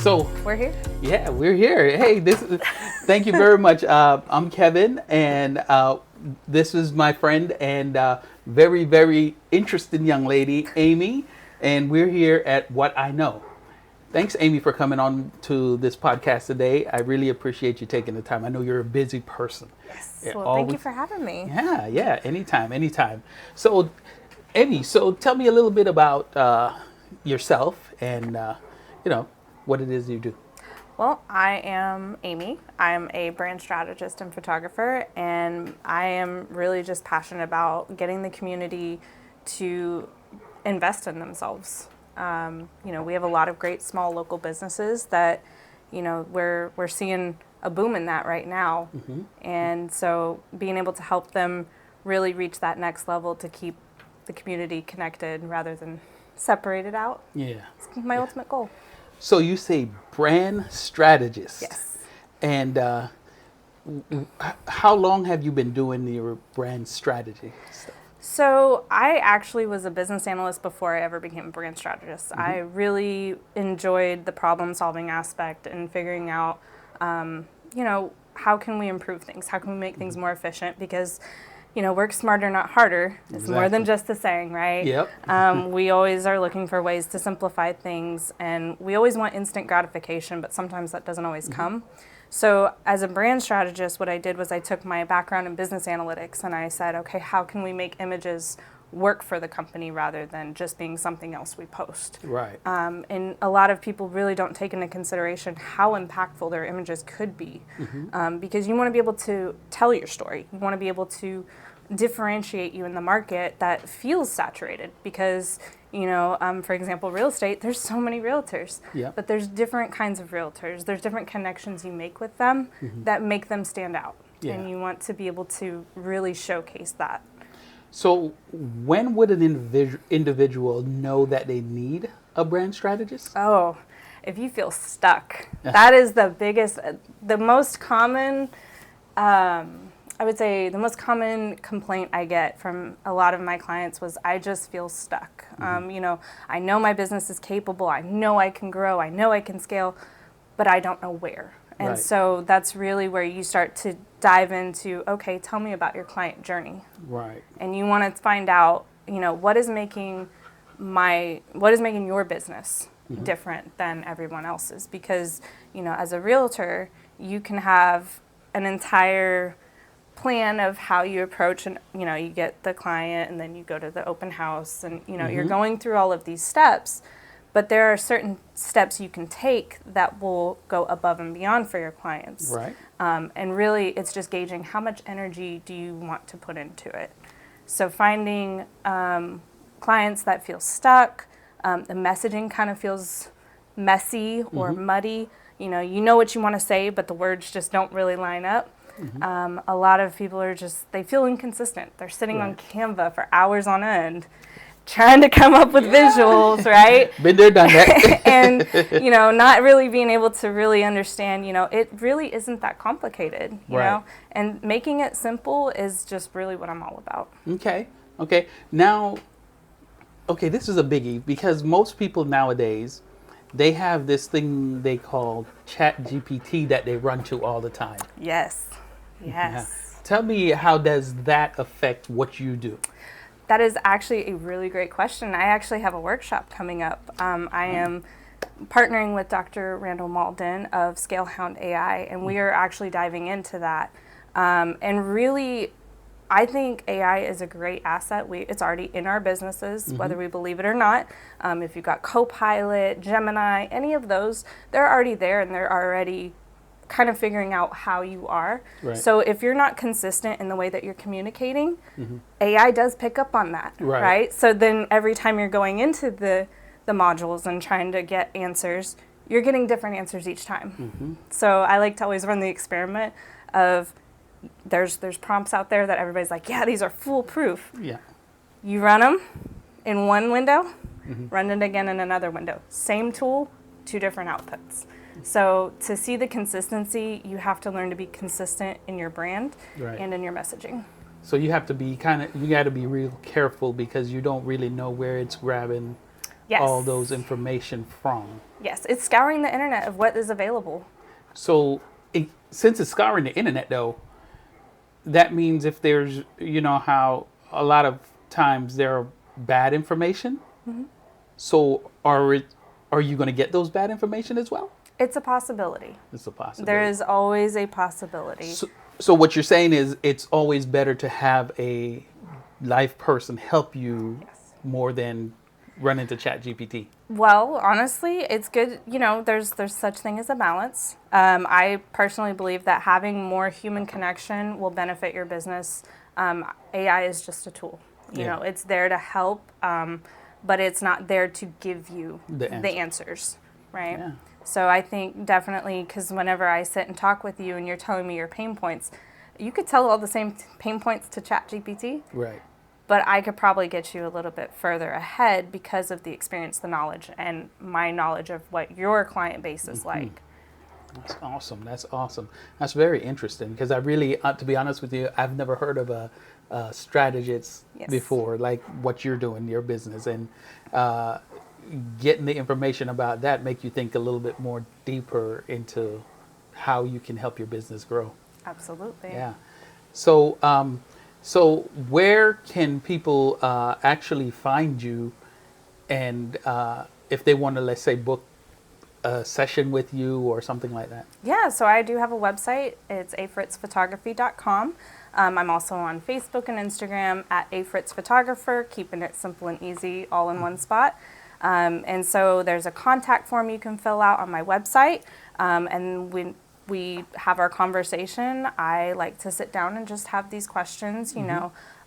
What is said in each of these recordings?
So We're here. yeah, we're here. Hey, thank you very much. I'm Kevin, and this is my friend and very, very interesting young lady, Amy, and we're here at What I Know. Thanks, Amy, for coming on to this podcast today. I really appreciate you taking the time. I know you're a busy person. Yes. Well, thank you for having me. Yeah. Anytime. So, Amy, tell me a little bit about yourself and what it is you do. Well, I am Amy. I'm a brand strategist and photographer, and I am really just passionate about getting the community to invest in themselves. We have a lot of great small local businesses that, we're seeing a boom in that right now. Mm-hmm. And so being able to help them really reach that next level to keep the community connected rather than separated out. Yeah. It's my ultimate goal. So you say brand strategist. Yes. And how long have you been doing your brand strategy stuff? So I actually was a business analyst before I ever became a brand strategist. Mm-hmm. I really enjoyed the problem solving aspect and figuring out, how can we improve things? How can we make things more efficient? Because, work smarter, not harder. It's Exactly. more than just a saying, right? Yep. We always are looking for ways to simplify things, and we always want instant gratification, but sometimes that doesn't always come. So as a brand strategist, what I did was I took my background in business analytics and I said, okay, how can we make images work for the company rather than just being something else we post? Right. And a lot of people really don't take into consideration how impactful their images could be, because you want to be able to tell your story. You want to be able to differentiate you in the market that feels saturated because, for example, real estate, there's so many realtors, Yep. but there's different kinds of realtors. There's different connections you make with them that make them stand out. Yeah. And you want to be able to really showcase that. So when would an individual know that they need a brand strategist? Oh, if you feel stuck, that is the most common, I would say the most common complaint I get from a lot of my clients was, I just feel stuck. I know my business is capable. I know I can grow. I know I can scale, but I don't know where. And Right. so that's really where you start to dive into, okay, tell me about your client journey. Right. And you want to find out, what is making your business different than everyone else's? Because, as a realtor, you can have an entire plan of how you approach and, you get the client and then you go to the open house and, you're going through all of these steps. But there are certain steps you can take that will go above and beyond for your clients. Right. And really, it's just gauging how much energy do you want to put into it. So finding clients that feel stuck, the messaging kind of feels messy or muddy. You know what you want to say, but the words just don't really line up. A lot of people they feel inconsistent. They're sitting on Canva for hours on end, trying to come up with visuals, right? Been there, done that. And, not really being able to really understand, it really isn't that complicated, you Right. know? And making it simple is just really what I'm all about. Okay. Now, this is a biggie because most people nowadays, they have this thing they call ChatGPT that they run to all the time. Yes. Yeah. Tell me, how does that affect what you do? That is actually a really great question. I actually have a workshop coming up. I am partnering with Dr. Randall Malden of ScaleHound AI, and we are actually diving into that. And really, I think AI is a great asset. It's already in our businesses, whether we believe it or not. If you've got Copilot, Gemini, any of those, they're already there and they're already kind of figuring out how you are. Right. So if you're not consistent in the way that you're communicating, AI does pick up on that, right? So then every time you're going into the modules and trying to get answers, you're getting different answers each time. So I like to always run the experiment of there's prompts out there that everybody's like, yeah, these are foolproof. Yeah. You run them in one window, run it again in another window. Same tool, two different outputs. So to see the consistency, you have to learn to be consistent in your brand and in your messaging. So you have to be you got to be real careful because you don't really know where it's grabbing Yes. all those information from. Yes, it's scouring the internet of what is available. So since it's scouring the internet, though, that means if there's, how a lot of times there are bad information. So are you going to get those bad information as well? It's a possibility. It's a possibility. There is always a possibility. So what you're saying is it's always better to have a live person help you more than run into ChatGPT. Well, honestly, it's good. There's such thing as a balance. I personally believe that having more human connection will benefit your business. AI is just a tool. It's there to help, but it's not there to give you the answers, right? Yeah. So I think definitely, because whenever I sit and talk with you and you're telling me your pain points, you could tell all the same pain points to ChatGPT. Right. But I could probably get you a little bit further ahead because of the experience, the knowledge, and my knowledge of what your client base is like. That's awesome. That's awesome. That's very interesting because I really, to be honest with you, I've never heard of a strategist before, like what you're doing, your business, and getting the information about that make you think a little bit more deeper into how you can help your business grow. Absolutely. Yeah. So, so where can people actually find you, and if they want to, let's say, book a session with you or something like that? Yeah, so I do have a website. It's afritzphotography.com. I'm also on Facebook and Instagram at afritzphotographer, keeping it simple and easy, all in one spot. And so there's a contact form you can fill out on my website. And when we have our conversation, I like to sit down and just have these questions, and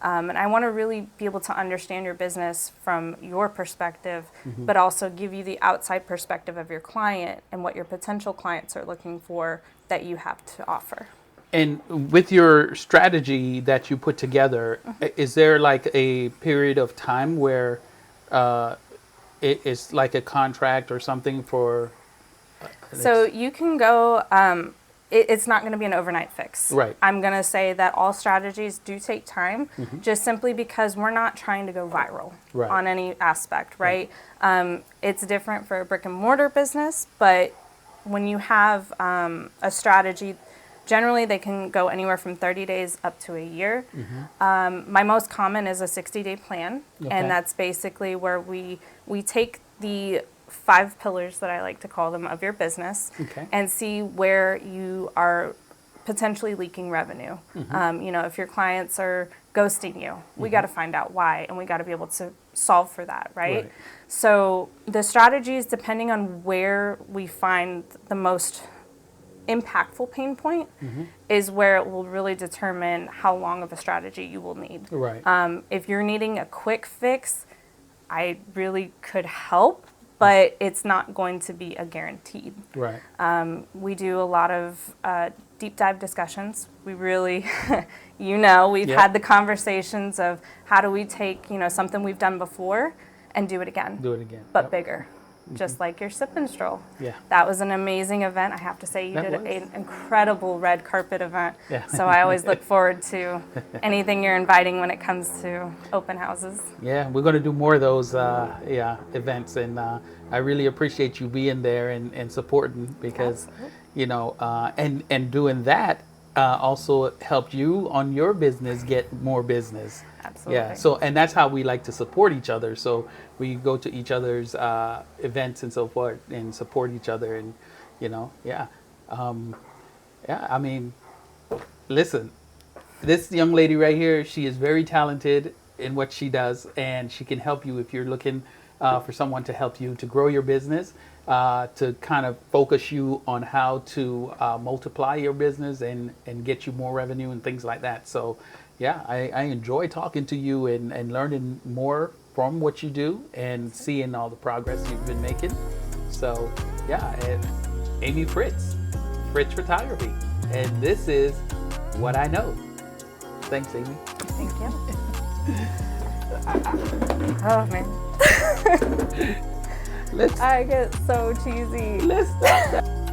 I want to really be able to understand your business from your perspective, but also give you the outside perspective of your client and what your potential clients are looking for that you have to offer. And with your strategy that you put together, is there like a period of time where it's like a contract or something for? So you can go, it's not going to be an overnight fix. Right. I'm going to say that all strategies do take time, just simply because we're not trying to go viral on any aspect, right? It's different for a brick and mortar business, but when you have a strategy, generally they can go anywhere from 30 days up to a year. My most common is a 60-day plan, and that's basically where we take the 5 pillars that I like to call them of your business and see where you are potentially leaking revenue. If your clients are ghosting you, we got to find out why, and we got to be able to solve for that, right? So the strategies, depending on where we find the most impactful pain point, is where it will really determine how long of a strategy you will need. If you're needing a quick fix, I really could help, but it's not going to be a guaranteed. We do a lot of deep dive discussions. We really, we've had the conversations of how do we take, something we've done before and do it again. But bigger. Just like your sip and stroll. That was an amazing event. I have to say, you did an incredible red carpet event. So I always look forward to anything you're inviting when it comes to open houses. Yeah, we're going to do more of those events, and I really appreciate you being there and supporting, because and doing that also helped you on your business get more business. Absolutely. Yeah. So, and that's how we like to support each other. So we go to each other's events and so forth and support each other, and I mean, listen, this young lady right here, she is very talented in what she does, and she can help you if you're looking for someone to help you to grow your business, to kind of focus you on how to multiply your business and get you more revenue and things like that. So I enjoy talking to you and learning more from what you do and seeing all the progress you've been making. So Amy Fritz Photography, and this is What I Know. Thanks, Amy. Thank you. Oh man. I get so cheesy. Let's stop that.